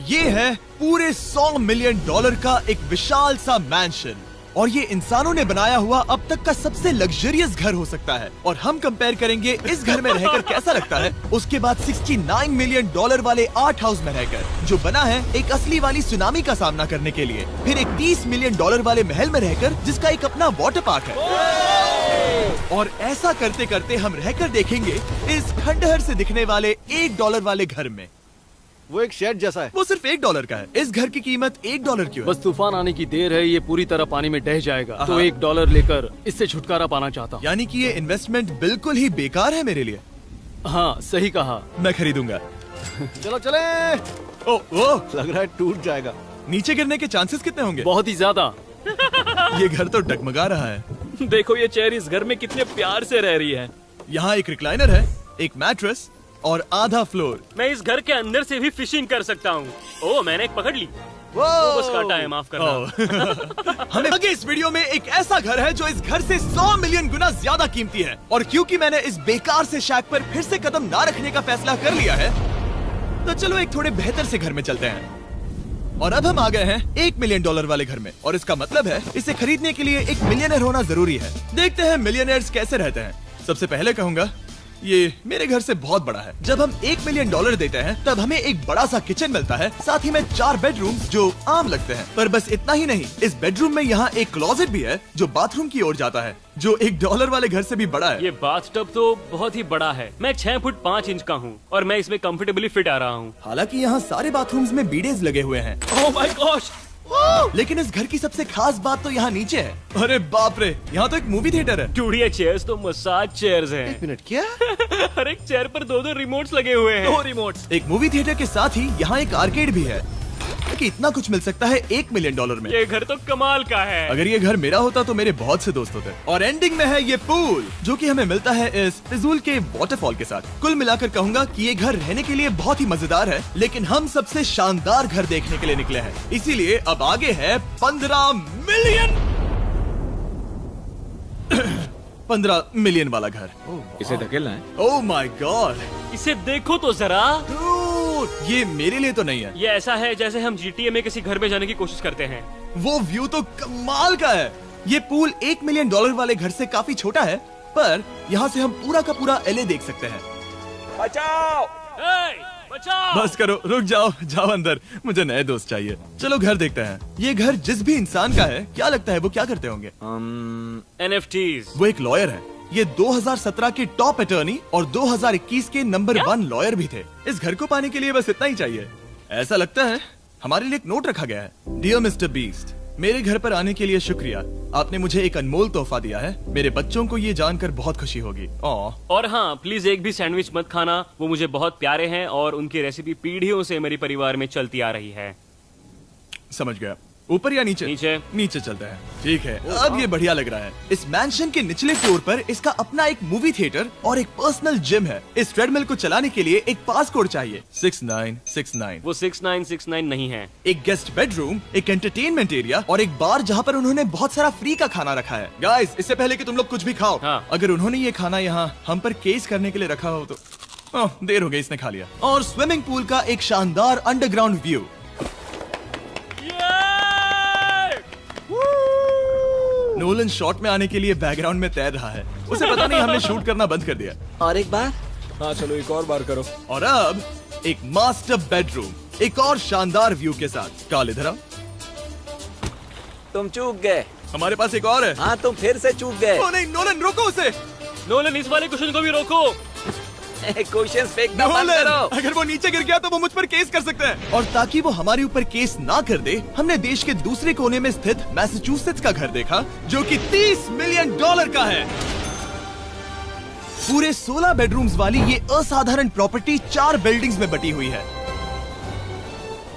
ये है पूरे $100 मिलियन का एक विशाल सा मैंशन, और ये इंसानों ने बनाया हुआ अब तक का सबसे लग्जरियस घर हो सकता है। और हम कंपेयर करेंगे इस घर में रहकर कैसा लगता है उसके बाद $69 मिलियन वाले आर्ट हाउस में रहकर, जो बना है एक असली वाली सुनामी का सामना करने के लिए। फिर एक $30 मिलियन वाले महल में रहकर जिसका एक अपना वाटर पार्क है। और ऐसा करते करते हम रहकर देखेंगे इस खंडहर से दिखने वाले $1 वाले घर में। वो एक शेड जैसा है। वो सिर्फ $1 का है। इस घर की कीमत $1 क्यों है? बस तूफान आने की देर है, ये पूरी तरह पानी में ढह जाएगा, तो $1 लेकर इससे छुटकारा पाना चाहता हूँ। यानी कि ये इन्वेस्टमेंट बिल्कुल ही बेकार है मेरे लिए। हाँ सही कहा। मैं खरीदूंगा। चलो चले। ओ, लग रहा है टूट जाएगा। नीचे गिरने के चांसेस कितने होंगे? बहुत ही ज्यादा। ये घर तो डगमगा रहा है। देखो ये चेयर इस घर में कितने प्यार से रह रही है। यहाँ एक रिक्लाइनर है, एक मैट्रेस और आधा फ्लोर। मैं इस घर के अंदर से भी फिशिंग कर सकता हूँ। ओह मैंने एक पकड़ ली। वो बस काटा है, माफ करना। हमें आगे इस वीडियो में एक ऐसा घर है जो इस घर से 100 मिलियन गुना ज्यादा कीमती है। और क्योंकि मैंने इस बेकार से शैक पर फिर से कदम ना रखने का फैसला कर लिया है, तो चलो एक थोड़े बेहतर से घर में चलते हैं। और अब हम आ गए हैं $1 मिलियन वाले घर में, और इसका मतलब है इसे खरीदने के लिए एक मिलियनर होना जरूरी है। देखते हैं मिलियनर्स कैसे रहते हैं। सबसे पहले कहूंगा ये मेरे घर से बहुत बड़ा है। जब हम $1 मिलियन देते हैं तब हमें एक बड़ा सा किचन मिलता है, साथ ही में 4 बेडरूम्स जो आम लगते हैं। पर बस इतना ही नहीं, इस बेडरूम में यहाँ एक क्लोजेट भी है जो बाथरूम की ओर जाता है, जो $1 वाले घर से भी बड़ा है। ये बाथटब तो बहुत ही बड़ा है। मैं 6 फुट 5 इंच का हूँ और मैं इसमें कंफर्टेबली फिट आ रहा हूँ। हालांकि यहाँ सारे बाथरूम्स में बीडेज लगे हुए हैं। Oh my gosh. लेकिन इस घर की सबसे खास बात तो यहाँ नीचे है। अरे बाप रे, यहाँ तो एक मूवी थिएटर है। टूडिया चेयर्स तो मसाज चेयर्स हैं। 1 मिनट क्या? हर एक चेयर पर 2-2 रिमोट्स लगे हुए हैं। 2 रिमोट्स। एक मूवी थिएटर के साथ ही यहाँ एक आर्केड भी है। कि इतना कुछ मिल सकता है $1 मिलियन में। ये घर तो कमाल का है। अगर ये घर मेरा होता तो मेरे बहुत से दोस्त होते। और एंडिंग में है ये पूल, जो कि हमें मिलता है इस फिजूल के वाटरफॉल के साथ। कुल मिलाकर कहूंगा कि ये घर रहने के लिए बहुत ही मजेदार है, लेकिन हम सबसे शानदार घर देखने के लिए निकले हैं। इसीलिए अब आगे है 15 मिलियन वाला घर। इसे धकेलना है। ओह माय गॉड, इसे देखो तो जरा। ये मेरे लिए तो नहीं है। ये ऐसा है जैसे हम GTA में किसी घर में जाने की कोशिश करते हैं। वो व्यू तो कमाल का है। ये पूल $1 मिलियन वाले घर से काफी छोटा है, पर यहाँ से हम पूरा का पूरा LA देख सकते हैं। बचाओ! बचाओ! बस करो, रुक जाओ, जाओ अंदर, मुझे नए दोस्त चाहिए। चलो घर देखते हैं। ये घर जिस भी इंसान का है, क्या लगता है वो क्या करते होंगे? NFTs। वो एक लॉयर है। ये 2017 के टॉप अटर्नी और 2021 के नंबर 1 लॉयर भी थे। इस घर को पाने के लिए बस इतना ही चाहिए। ऐसा लगता है हमारे लिए एक नोट रखा गया है। डियर मिस्टर बीस्ट, मेरे घर पर आने के लिए शुक्रिया। आपने मुझे एक अनमोल तोहफा दिया है। मेरे बच्चों को ये जानकर बहुत खुशी होगी। और हाँ, प्लीज एक भी सैंडविच मत खाना। वो मुझे बहुत प्यारे हैं और उनकी रेसिपी पीढ़ियों से मेरे परिवार में चलती आ रही है। समझ गया। ऊपर या नीचे? नीचे चलते हैं। ठीक है, अब ये बढ़िया लग रहा है। इस मैंशन के निचले फ्लोर पर इसका अपना एक मूवी थिएटर और एक पर्सनल जिम है। इस ट्रेडमिल को चलाने के लिए एक पासकोड चाहिए, 6969। वो 6969 नहीं है। एक गेस्ट बेडरूम, एक एंटरटेनमेंट एरिया और एक बार जहाँ पर उन्होंने बहुत सारा फ्री का खाना रखा है। गाइस, इससे पहले कि तुम लोग कुछ भी खाओ, अगर उन्होंने ये खाना यहाँ हम पर केस करने के लिए रखा हो तो देर हो गई, इसने खा लिया। और स्विमिंग पूल का एक शानदार अंडरग्राउंड व्यू। नोलन शॉट में आने के लिए बैकग्राउंड में तैर रहा है। उसे पता नहीं हमने शूट करना बंद कर दिया। और एक बार? हाँ चलो एक और बार करो। और अब एक मास्टर बेडरूम, एक और शानदार व्यू के साथ। काल इधर आओ। तुम चूक गए। हमारे पास एक और है। हाँ तुम फिर से चूक गए। ओ नहीं, नोलन रोको उसे। नोलन, इस वाले क्वेश्चन को भी रोको। क्वेश्चन फेंकना बंद करो। अगर वो नीचे गिर गया तो वो मुझ पर केस कर सकते हैं। और ताकि वो हमारे ऊपर केस ना कर दे, हमने देश के दूसरे कोने में स्थित मैसाचुसेट्स का घर देखा, जो कि $30 मिलियन का है। पूरे 16 बेडरूम्स वाली ये असाधारण प्रॉपर्टी 4 बिल्डिंग्स में बटी हुई है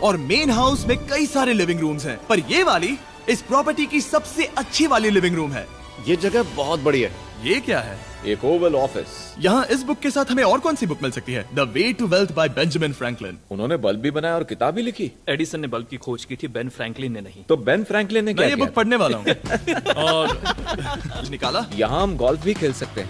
और मेन हाउस में कई सारे लिविंग रूम्स हैं। पर ये वाली इस प्रॉपर्टी की सबसे अच्छी वाली लिविंग रूम है। ये जगह बहुत बड़ी है। ये क्या है? एक ओवल ऑफिस। यहाँ इस बुक के साथ हमें और कौन सी बुक मिल सकती है? The way to wealth by Benjamin Franklin. उन्होंने बल्ब भी बनाया और किताब भी लिखी। एडिसन ने बल्ब की खोज की थी, बेन फ्रैंकलिन ने नहीं। तो बेन फ्रैंकलिन ने क्या किया? मैं ये बुक पढ़ने वाला हूँ। और निकाला। यहाँ हम गोल्फ भी खेल सकते हैं।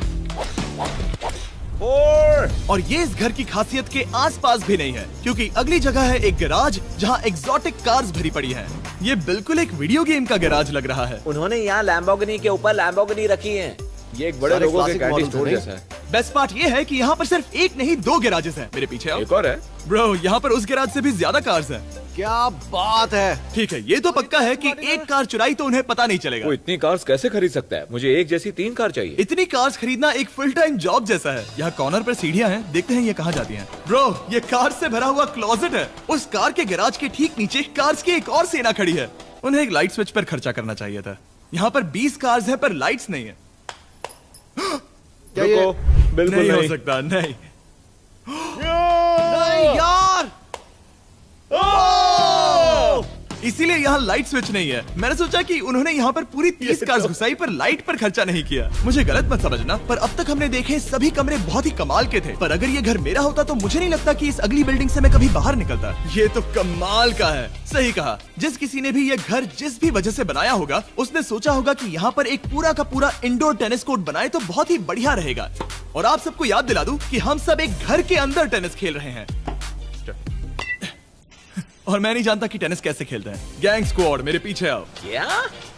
4। और ये इस घर की खासियत के आसपास भी नहीं है, क्योंकि अगली जगह है एक गैराज जहाँ एग्जॉटिक कार्स भरी पड़ी हैं। ये बिल्कुल एक वीडियो गेम का गैराज लग रहा है। उन्होंने यहाँ लैम्बोर्गिनी के ऊपर लैम्बोर्गिनी रखी है। ये एक बड़े सारे लोगों के classic कैंडी models स्टोर हैं, जैसा है। बेस्ट पार्ट ये है कि यहाँ पर सिर्फ एक नहीं 2 गैराजेस हैं। मेरे पीछे आओ। एक और है। ब्रो, यहाँ पर उस गैराज से भी ज्यादा कार्स हैं। क्या बात है। ठीक है, ये तो पक्का है कि एक कार चुराई तो उन्हें पता नहीं चलेगा। वो इतनी कार्स कैसे खरीद सकता है? मुझे एक जैसी 3 कार चाहिए। इतनी कार्स खरीदना एक फुल टाइम जॉब जैसा है। यहाँ कॉर्नर पर सीढ़ियाँ हैं, देखते हैं ये कहाँ जाती हैं। ब्रो, ये कार से भरा हुआ क्लोजेट है। उस कार के गैराज के ठीक नीचे कार्स की एक और सेना खड़ी है। उन्हें एक लाइट स्विच पर खर्चा करना चाहिए था। यहाँ पर 20 कार्स हैं पर लाइट्स नहीं है। क्या ये रुको, बिल्कुल नहीं हो नहीं। सकता, नहीं। नहीं यार। इसीलिए यहाँ लाइट स्विच नहीं है। मैंने सोचा कि उन्होंने यहाँ पर पूरी 30 कार्स घुसाई पर लाइट पर खर्चा नहीं किया। मुझे गलत मत समझना, पर अब तक हमने देखे सभी कमरे बहुत ही कमाल के थे। पर अगर ये घर मेरा होता तो मुझे नहीं लगता कि इस अगली बिल्डिंग से मैं कभी बाहर निकलता। ये तो कमाल का है। सही कहा। जिस किसी ने भी ये घर जिस भी वजह से बनाया होगा, उसने सोचा होगा कि यहाँ पर एक पूरा का पूरा इंडोर टेनिस कोर्ट बनाए तो बहुत ही बढ़िया रहेगा। और आप सबको याद दिला दूं कि हम सब एक घर के अंदर टेनिस खेल रहे हैं। और मैं नहीं जानता कि टेनिस कैसे खेलते हैं। गैंग स्क्वाड, मेरे पीछे आओ। क्या?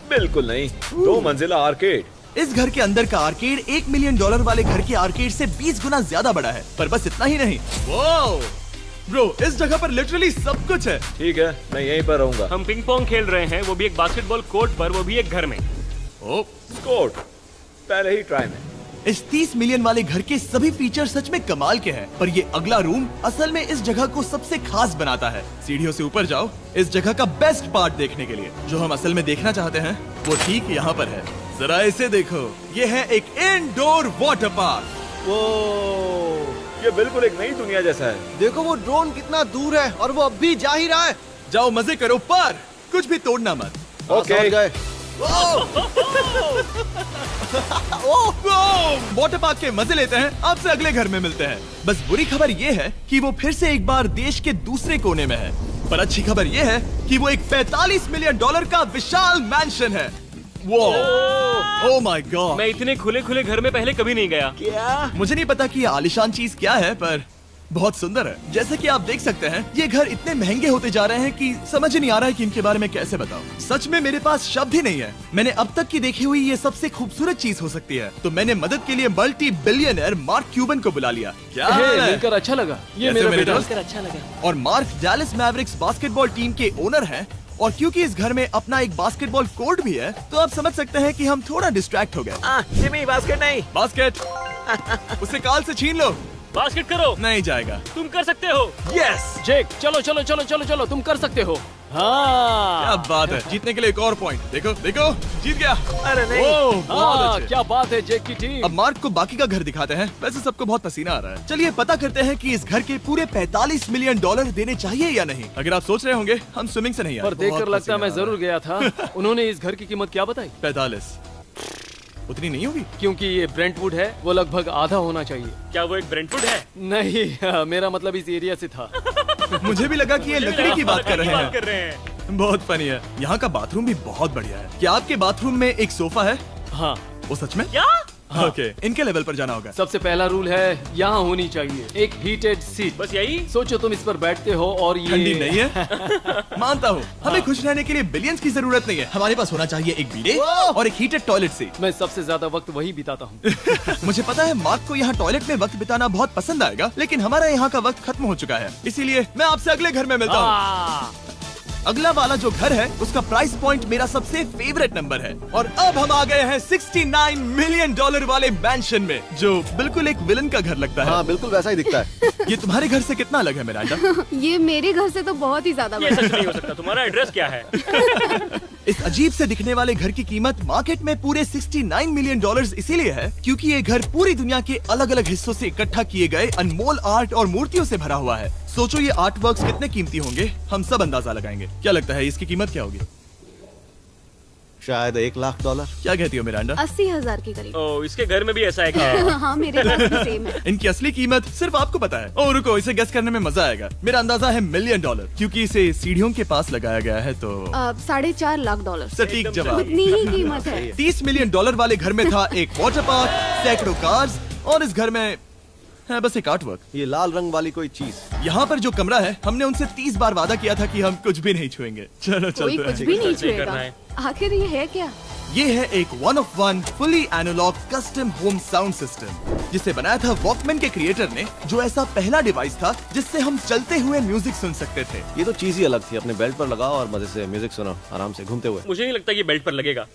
बिल्कुल नहीं। 2 मंजिला आर्केड। इस घर के अंदर का आर्केड $1 मिलियन वाले घर के आर्केड से 20 गुना ज्यादा बड़ा है। पर बस इतना ही नहीं। वाओ ब्रो, इस जगह पर लिटरली सब कुछ है। ठीक है, मैं यहीं पर रहूंगा। हम पिंग पोंग खेल रहे हैं, वो भी एक बास्केटबॉल कोर्ट पर, वो भी एक घर में। ओ, स्कोट पहले ही ट्राई में। इस 30 मिलियन वाले घर के सभी फीचर सच में कमाल के हैं। पर ये अगला रूम असल में इस जगह को सबसे खास बनाता है। सीढ़ियों से ऊपर जाओ इस जगह का बेस्ट पार्ट देखने के लिए। जो हम असल में देखना चाहते हैं वो ठीक यहाँ पर है। जरा इसे देखो, ये है एक इंडोर वाटर पार्क। वो ये बिल्कुल एक नई दुनिया जैसा है। देखो वो ड्रोन कितना दूर है और वो अब भी जा ही रहा है। जाओ मजे करो, पर कुछ भी तोड़ना मत। ओके। समझ गए। वाटर पार्क के मजे लेते हैं। आपसे अगले घर में मिलते हैं। बस बुरी खबर ये है कि वो फिर से एक बार देश के दूसरे कोने में है। पर अच्छी खबर ये है कि वो एक $45 मिलियन का विशाल मैंशन है। वो ओह माय गॉड। मैं इतने खुले खुले घर में पहले कभी नहीं गया। क्या? मुझे नहीं पता कि ये आलीशान चीज क्या है, पर बहुत सुंदर है। जैसे कि आप देख सकते हैं, ये घर इतने महंगे होते जा रहे हैं कि समझ नहीं आ रहा है कि इनके बारे में कैसे बताऊं। सच में मेरे पास शब्द ही नहीं है। मैंने अब तक की देखी हुई ये सबसे खूबसूरत चीज हो सकती है। तो मैंने मदद के लिए मल्टी बिलियनर मार्क क्यूबन को बुला लिया। क्या हे, हाल है? मिलकर अच्छा लगा। ये कैसे मेरा मेरे बेटा। दोस्त? अच्छा लगा। और mark Dallas Mavericks basketball team के ओनर हैं। और क्योंकि इस घर में अपना एक बास्केटबॉल कोर्ट भी है, तो आप समझ सकते हैं कि हम थोड़ा डिस्ट्रैक्ट हो गए। जिमी, बास्केट नहीं। बास्केट उसे काल से छीन लो। बास्केट करो, नहीं जाएगा। तुम कर सकते हो। यस, जेक, चलो चलो चलो चलो चलो, तुम कर सकते हो। क्या हाँ बात है। जीतने के लिए एक और पॉइंट। देखो देखो, जीत गया। अरे नहीं। ओह, बहुत हाँ, अच्छे। क्या बात है जेक की टीम। अब मार्क को बाकी का घर दिखाते हैं। वैसे सबको बहुत पसीना आ रहा है। चलिए पता करते हैं कि इस घर के पूरे $45 मिलियन देने चाहिए या नहीं। अगर आप सोच रहे होंगे हम स्विमिंग से नहीं आए, पर देखकर बहुत लगता मैं पसीना आ जरूर गया था। उन्होंने इस घर की कीमत क्या बताई? रहा है। 45 उतनी नहीं होगी। क्योंकि ये ब्रेंटवुड है, वो लगभग आधा होना चाहिए। क्या वो एक ब्रेंटवुड है? नहीं, मेरा मतलब इस एरिया से था। मुझे भी लगा कि ये लकड़ी की बात कर रहे कर हैं। रहे हैं। बहुत फनी है। यहाँ का बाथरूम भी बहुत बढ़िया है। क्या आपके बाथरूम में एक सोफा है? हाँ, वो सच में? क्या? ओके, इनके लेवल पर जाना होगा। सबसे पहला रूल है यहाँ होनी चाहिए एक हीटेड सीट। बस यही? सोचो तुम इस पर बैठते हो और ये ठंडी नहीं है। मानता हूँ, हमें खुश रहने के लिए बिलियंस की जरूरत नहीं है। हमारे पास होना चाहिए एक बीडे और एक हीटेड टॉयलेट सीट। मैं सबसे ज्यादा वक्त वही बिताता हूँ। मुझे पता है मार्क को यहाँ टॉयलेट में वक्त बिताना बहुत पसंद आएगा, लेकिन हमारा यहाँ का वक्त खत्म हो चुका है। इसीलिए मैं आपसे अगले घर में मिलता हूँ। अगला वाला जो घर है उसका प्राइस पॉइंट मेरा सबसे फेवरेट नंबर है। और अब हम आ गए हैं $69 मिलियन वाले मैंशन में, जो बिल्कुल एक विलन का घर लगता है। हाँ बिल्कुल वैसा ही दिखता है। ये तुम्हारे घर से कितना अलग है मिरांडा? ये मेरे घर से तो बहुत ही ज्यादा ये बड़ा सच नहीं हो सकता। तुम्हारा एड्रेस क्या है? इस अजीब से दिखने वाले घर की कीमत मार्केट में पूरे $69 मिलियन इसीलिए है क्योंकि ये घर पूरी दुनिया के अलग अलग हिस्सों से इकट्ठा किए गए अनमोल आर्ट और मूर्तियों से भरा हुआ है। सोचो ये आर्ट वर्क्स कितने कीमती होंगे, हम सब अंदाजा लगाएंगे। क्या लगता है इसकी कीमत क्या होगी? शायद $1 लाख। क्या कहती हो मिरांडा? 80,000 के करीब। ओ, इसके घर में भी ऐसा है क्या? हाँ मेरे घर भी सेम है। इनकी असली कीमत सिर्फ आपको पता है। ओ रुको, इसे गेस करने में मजा आएगा। मेरा अंदाजा है $1 मिलियन, क्योंकि इसे सीढ़ियों के पास लगाया गया है। तो $4.5 लाख। सटीक जवाब। उतनी ही कीमत है। $30 मिलियन वाले घर में था एक वाटर पार्क, सैकड़ों कार्स और इस घर में है बस एक आर्ट वर्क। ये लाल रंग वाली कोई चीज। यहाँ पर जो कमरा है, हमने उनसे 30 बार वादा किया था कि हम कुछ भी नहीं छुएंगे। चलो कोई चलते कुछ हैं। भी नहीं करना छुएगा। है। आखिर ये है क्या? ये है एक 1 of 1 fully analog custom home sound system, जिसे बनाया था वॉकमैन के क्रिएटर ने, जो ऐसा पहला डिवाइस था जिससे हम चलते हुए म्यूजिक सुन सकते थे। ये तो चीज ही अलग थी। अपने बेल्ट पर लगाओ और मजे से म्यूजिक सुनो आराम से घूमते हुए। मुझे नहीं लगता कि बेल्ट पर लगेगा।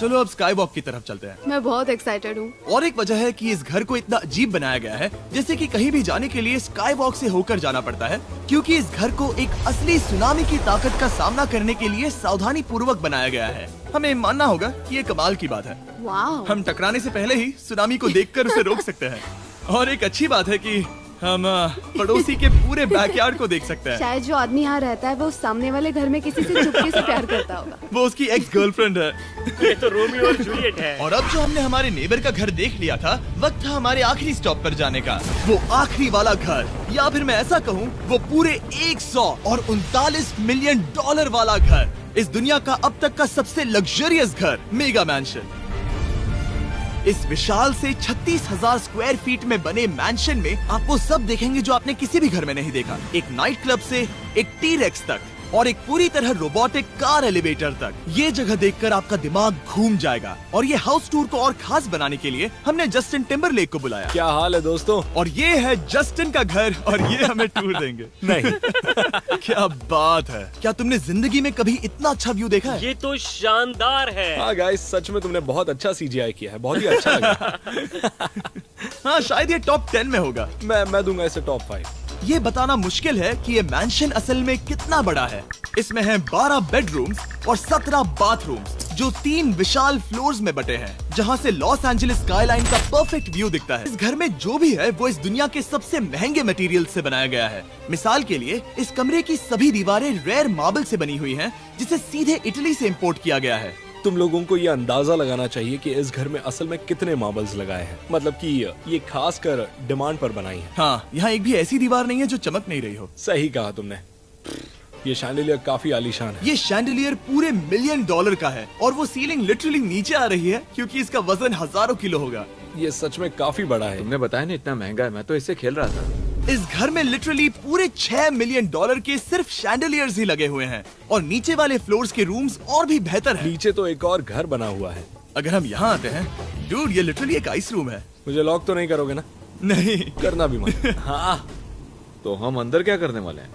चलो अब स्काई वॉक की तरफ चलते हैं। मैं बहुत एक्साइटेड हूँ। और एक वजह है कि इस घर को इतना अजीब बनाया गया है, जैसे कि कहीं भी जाने के लिए स्काई वॉक से होकर जाना पड़ता है, क्योंकि इस घर को एक असली सुनामी की ताकत का सामना करने के लिए सावधानी पूर्वक बनाया गया है। हमें मानना होगा कि ये कमाल की बात है। वाह। हम टकराने से पहले ही सुनामी को देखकर उसे रोक सकते हैं। और एक अच्छी बात है कि हम पड़ोसी के पूरे बैकयार्ड को देख सकते हैं। शायद जो आदमी यहाँ रहता है वो उस सामने वाले घर में किसी से चुपके से प्यार करता होगा। वो उसकी एक्स गर्लफ्रेंड है। ये तो रोमियो और जूलियट है। और अब जो हमने हमारे नेबर का घर देख लिया था, वक्त था हमारे आखिरी स्टॉप पर जाने का। वो आखिरी वाला घर, या फिर मैं ऐसा कहूँ, वो पूरे 139 मिलियन डॉलर वाला घर। इस दुनिया का अब तक का सबसे लग्जरियस घर, मेगा मैंशन। इस विशाल से 36,000 स्क्वायर फीट में बने मैंशन में आप वो सब देखेंगे जो आपने किसी भी घर में नहीं देखा। एक नाइट क्लब से एक टी-रेक्स तक और एक पूरी तरह रोबोटिक कार एलिवेटर तक। ये जगह देखकर आपका दिमाग घूम जाएगा। और ये हाउस टूर को और खास बनाने के लिए हमने जस्टिन टिम्बरलेक को बुलाया। क्या हाल है दोस्तों? और ये है जस्टिन का घर और ये हमें टूर देंगे। नहीं। क्या बात है! क्या तुमने जिंदगी में कभी इतना अच्छा व्यू देखा है? ये तो शानदार है। हाँ गाइस, सच में तुमने बहुत अच्छा CGI किया है। बहुत ही अच्छा लगा। हाँ, शायद ये टॉप 10 में होगा। मैं दूंगा इसे टॉप 5। ये बताना मुश्किल है कि ये मैंशन असल में कितना बड़ा है। इसमें हैं 12 बेडरूम्स और 17 बाथरूम्स, जो 3 विशाल फ्लोर्स में बटे हैं, जहां से लॉस एंजलिस स्काईलाइन का परफेक्ट व्यू दिखता है। इस घर में जो भी है वो इस दुनिया के सबसे महंगे मटेरियल से बनाया गया है। मिसाल के लिए, इस कमरे की सभी दीवारें रेयर मार्बल से बनी हुई हैं, जिसे सीधे इटली से इंपोर्ट किया गया है। तुम लोगों को ये अंदाजा लगाना चाहिए कि इस घर में असल में कितने मार्बल्स लगाए हैं। मतलब कि ये खास कर डिमांड पर बनाई है। हाँ, यहाँ एक भी ऐसी दीवार नहीं है जो चमक नहीं रही हो। सही कहा तुमने। ये शैंडिलियर काफी आलीशान है। ये शैंडिलियर पूरे $1 मिलियन का है और वो सीलिंग लिटरली नीचे आ रही है, क्योंकि इसका वजन हजारों किलो होगा। ये सच में काफी बड़ा है। तुमने बताया ना इतना महंगा है, मैं तो इससे खेल रहा था। इस घर में लिटरली पूरे $6 मिलियन के सिर्फ शैंडिलियर्स ही लगे हुए हैं। और नीचे वाले फ्लोर्स के रूम्स और भी बेहतर हैं। नीचे तो एक और घर बना हुआ है। अगर हम यहाँ आते हैं, डूड, ये लिटरली एक आइस रूम है। मुझे लॉक तो नहीं करोगे ना? नहीं करना भी मत। हाँ, तो हम अंदर क्या करने वाले हैं?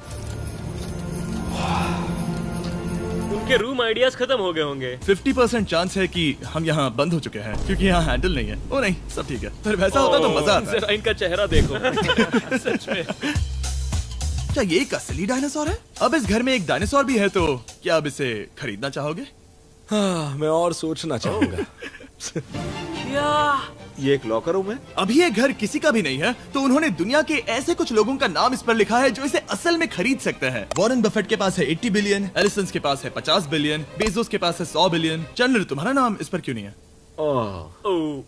उनके रूम आइडियाज खत्म हो गए होंगे। 50% चांस है कि हम यहाँ बंद हो चुके हैं, क्योंकि यहाँ हैंडल नहीं है। ओ नहीं, सब ठीक है। पर वैसा होता तो मजा आता। जरा इनका चेहरा देखो। सच में। क्या ये एक असली डायनासोर है? अब इस घर में एक डायनासोर भी है, तो क्या अब इसे खरीदना चाहोगे? हाँ, मैं और सोचना चाहूंगा। ये एक लॉकर रूम है? अभी ये घर किसी का भी नहीं है, तो उन्होंने दुनिया के ऐसे कुछ लोगों का नाम इस पर लिखा है जो इसे असल में खरीद सकते हैं। वॉरेन बफेट के पास है 80 बिलियन, एलिसन के पास है 50 बिलियन, बेजोस के पास है 100 बिलियन। चैंडलर, तुम्हारा नाम इस पर क्यों नहीं है? ओह,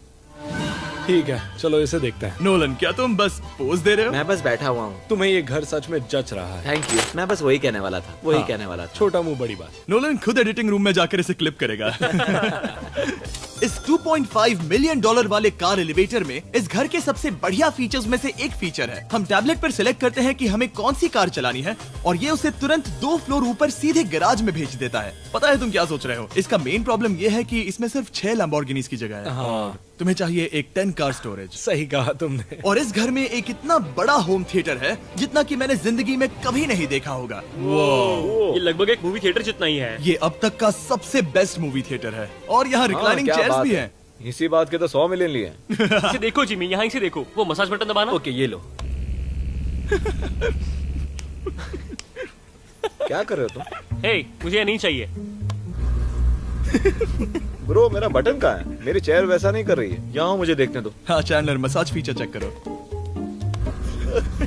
ठीक है, चलो इसे देखते हैं। नोलन, क्या तुम बस पोज दे रहे हो? मैं बस बैठा हुआ हूँ। तुम्हें ये घर सच में जच रहा है। Thank you. मैं बस वही कहने वाला था। वही कहने वाला था। छोटा मुंह बड़ी बात। नोलन खुद एडिटिंग रूम में जाकर इसे क्लिप करेगा। इस $2.5 मिलियन वाले कार एलिवेटर में इस घर के सबसे बढ़िया फीचर्स में से एक फीचर है। हम टैबलेट पर सिलेक्ट करते हैं कि हमें कौन सी कार चलानी है, और ये उसे तुरंत 2 फ्लोर ऊपर सीधे गैराज में भेज देता है। पता है तुम क्या सोच रहे हो? इसका मेन प्रॉब्लम ये है कि इसमें सिर्फ 6 लैम्बोर्गिनीज की जगह है। हाँ, तुम्हें चाहिए एक 10 कार स्टोरेज। सही कहा तुमने। और इस घर में एक इतना बड़ा होम थिएटर है जितना कि मैंने जिंदगी में कभी नहीं देखा होगा। ये लगभग एक मूवी थिएटर जितना ही है। ये अब तक का सबसे बेस्ट मूवी थिएटर है, और यहाँ रिक्लाइनिंग क्या चेयर्स बात भी है। हैं। इसी बात के तो 100 मिलियन लिए। इसे देखो जिमी, यहाँ इसे देखो, वो मसाज बटन दबाना। ओके, ये लो। क्या कर रहे हो तुम? हे, मुझे ये नहीं चाहिए। ब्रो, मेरा बटन कहाँ है? मेरी चेयर वैसा नहीं कर रही है। यहाँ मुझे देखने दो। हाँ चैंडलर, मसाज फीचर चेक करो।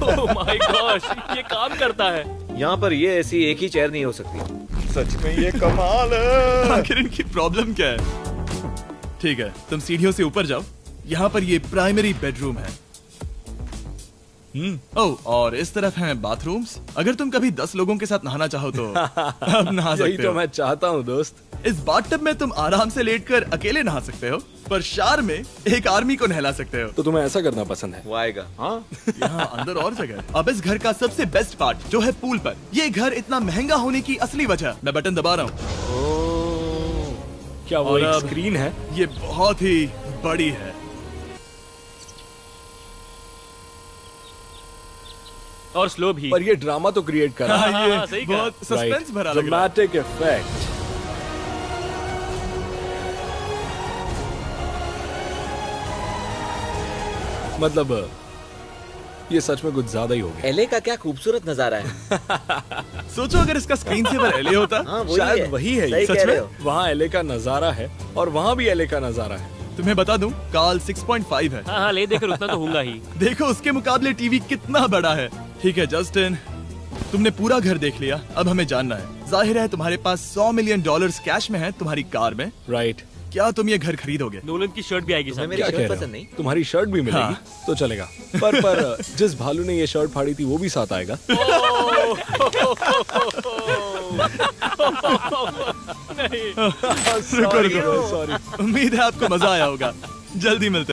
ओह माय गॉश, ये काम करता है। यहाँ पर ये ऐसी एक ही चेयर नहीं हो सकती। सच में ये कमाल है। आखिर इनकी प्रॉब्लम क्या है? ठीक है, तुम सीढ़ियों से ऊपर जाओ। यहाँ पर ये प्राइमरी बेडरूम है। ओह, और इस तरफ हैं बाथरूम्स। अगर तुम कभी 10 लोगों के साथ नहाना चाहो तो अब नहा यही सकते तो हो। मैं चाहता हूँ दोस्त। इस बाथटब में तुम आराम से लेटकर अकेले नहा सकते हो, पर शार में एक आर्मी को नहला सकते हो। तो तुम्हें ऐसा करना पसंद है? वो आएगा। हाँ यहाँ अंदर और जगह है। अब इस घर का सबसे बेस्ट पार्ट जो है पूल पर। ये घर इतना महंगा होने की असली वजह, मैं बटन दबा रहा हूँ। क्या वो और एक अब- स्क्रीन है? ये बहुत ही बड़ी है। और स्लो भी। पर ये ड्रामा तो क्रिएट कर रहा है। हाँ, ये हाँ, सही कहा। बहुत सस्पेंस भरा लग रहा है। Dramatic effect. मतलब ये सच में कुछ ज्यादा ही हो गया। एलए का क्या खूबसूरत नजारा है। सोचो अगर इसका स्क्रीन सेवर एलए होता। हाँ वही शायद है। वही है ये। सही सच कह में? रहे हो। वहाँ एलए का नजारा है और वहाँ भी एलए का नजारा है। तुम्हें बता दूं, काल 6.5 है। हाँ हाँ, ले देकर उतना तो होगा ही। देखो उसके मुकाबले टीवी कितना बड़ा है। ठीक है जस्टिन, तुमने पूरा घर देख लिया, अब हमें जानना है। जाहिर है तुम्हारे पास $100 मिलियन कैश में है तुम्हारी कार में। राइट। क्या तुम ये घर खरीदोगे? नोलन की शर्ट भी आएगी तुम्हें साथ मेरी में। क्या शर्ट कह रहे पसंद हो? नहीं? तुम्हारी शर्ट भी मिलेगी हाँ। तो चलेगा। पर जिस भालू ने ये शर्ट फाड़ी थी वो भी साथ आएगा। रुको रुको, सॉरी। उम्मीद है आपको मजा आया होगा। जल्दी मिलते हैं।